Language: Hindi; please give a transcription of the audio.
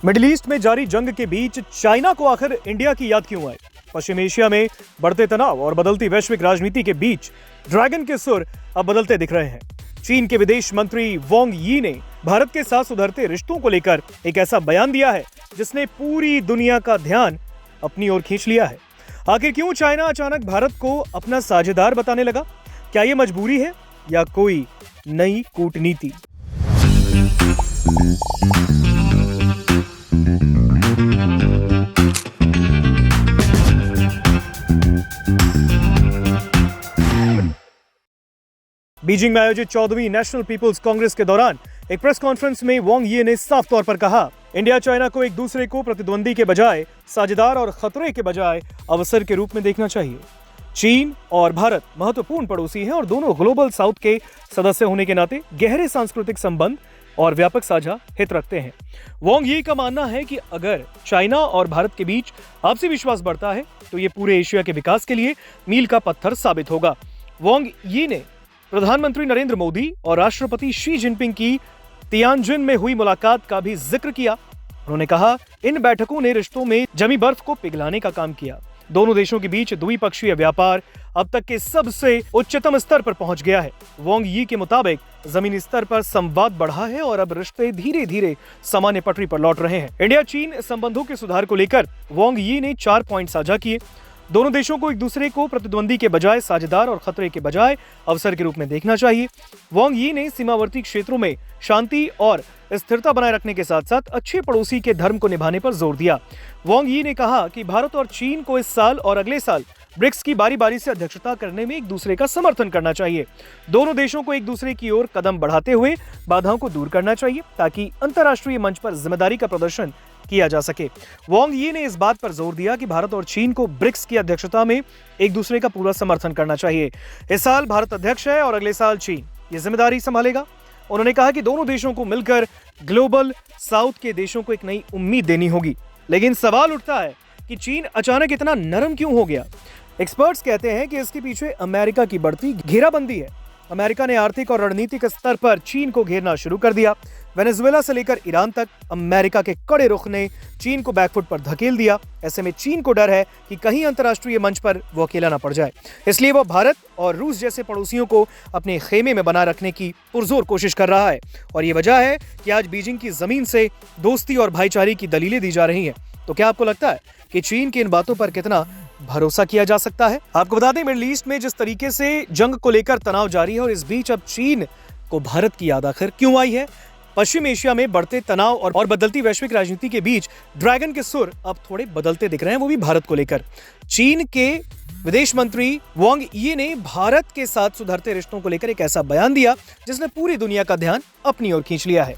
मिडिल ईस्ट में जारी जंग के बीच चाइना को आखिर इंडिया की याद क्यों आई? पश्चिम एशिया में बढ़ते तनाव और बदलती वैश्विक राजनीति के बीच ड्रैगन के सुर अब बदलते दिख रहे हैं। चीन के विदेश मंत्री वांग यी ने भारत के साथ सुधरते रिश्तों को लेकर एक ऐसा बयान दिया है जिसने पूरी दुनिया का ध्यान अपनी ओर खींच लिया है। आखिर क्यों चाइना अचानक भारत को अपना साझेदार बताने लगा? क्या यह मजबूरी है या कोई नई कूटनीति? बीजिंग में आयोजित 14वीं नेशनल पीपुल्स कांग्रेस के दौरान एक प्रेस कॉन्फ्रेंस में वांग यी ने साफ तौर पर कहा, इंडिया चाइना को एक दूसरे को प्रतिद्वंदी के बजाय साझेदार और खतरे के बजाय अवसर के रूप में देखना चाहिए। चीन और भारत महत्वपूर्ण पड़ोसी हैं और दोनों ग्लोबल साउथ के सदस्य होने के नाते गहरे सांस्कृतिक संबंध और व्यापक साझा हित रखते हैं। वांग यी का मानना है कि अगर चाइना और भारत के बीच आपसी विश्वास बढ़ता है तो ये पूरे एशिया के विकास के लिए मील का पत्थर साबित होगा। वांग यी ने प्रधानमंत्री नरेंद्र मोदी और राष्ट्रपति शी जिनपिंग की तियानजिन में हुई मुलाकात का भी जिक्र किया। उन्होंने कहा, इन बैठकों ने रिश्तों में जमी बर्फ को पिघलाने का काम किया। दोनों देशों के बीच द्विपक्षीय व्यापार अब तक के सबसे उच्चतम स्तर पर पहुंच गया है। वांग यी के मुताबिक जमीनी स्तर पर संवाद बढ़ा है और अब रिश्ते धीरे धीरे सामान्य पटरी पर लौट रहे हैं। इंडिया चीन संबंधों के सुधार को लेकर वांग यी ने 4 पॉइंट साझा किए। दोनों देशों को एक दूसरे को प्रतिद्वंदी के बजाय साझेदार और खतरे के बजाय अवसर के रूप में देखना चाहिए। वांग यी ने सीमावर्ती क्षेत्रों में शांति और स्थिरता बनाए रखने के साथ साथ अच्छे पड़ोसी के धर्म को निभाने पर जोर दिया। वांग यी ने कहा कि भारत और चीन को इस साल और अगले साल ब्रिक्स की बारी बारी से अध्यक्षता करने में एक दूसरे का समर्थन करना चाहिए। दोनों देशों को एक दूसरे की ओर कदम बढ़ाते हुए बाधाओं को दूर करना चाहिए ताकि अंतर्राष्ट्रीय मंच पर जिम्मेदारी का प्रदर्शन किया जा सके। वांग यी ने इस बात पर जोर दिया कि भारत और चीन को ब्रिक्स की अध्यक्षता में एक दूसरे का पूरा समर्थन करना चाहिए। इस साल भारत अध्यक्ष है और अगले साल चीन ये जिम्मेदारी संभालेगा। उन्होंने कहा कि दोनों देशों को मिलकर ग्लोबल साउथ के देशों को एक नई उम्मीद देनी होगी। लेकिन सवाल उठता है कि चीन अचानक इतना नरम क्यों हो गया? एक्सपर्ट्स कहते हैं कि इसके पीछे अमेरिका की बढ़ती घेराबंदी है। अमेरिका ने आर्थिक और रणनीतिक स्तर पर चीन को घेरना शुरू कर दिया। वेनेजुएला से लेकर ईरान तक अमेरिका के कड़े रुख ने चीन को बैकफुट पर धकेल दिया। ऐसे में चीन को डर है कि कहीं अंतर्राष्ट्रीय मंच पर वो अकेला ना पड़ जाए, इसलिए वो भारत और रूस जैसे पड़ोसियों को अपने खेमे में बना रखने की पुरजोर कोशिश कर रहा है। और ये वजह है कि आज बीजिंग की जमीन से दोस्ती और भाईचारे की दलीलें दी जा रही हैं। तो क्या आपको लगता है कि चीन की इन बातों पर कितना भरोसा किया जा सकता है? आपको बता दें, मिडिल ईस्ट में जिस तरीके से जंग को लेकर तनाव जारी है और इस बीच अब चीन को भारत की याद आखिर क्यों आई है? पश्चिम एशिया में बढ़ते तनाव और बदलती वैश्विक राजनीति के बीच ड्रैगन के सुर अब थोड़े बदलते दिख रहे हैं, वो भी भारत को लेकर। चीन के विदेश मंत्री वांग यी ने भारत के साथ सुधरते रिश्तों को लेकर एक ऐसा बयान दिया जिसने पूरी दुनिया का ध्यान अपनी ओर खींच लिया है।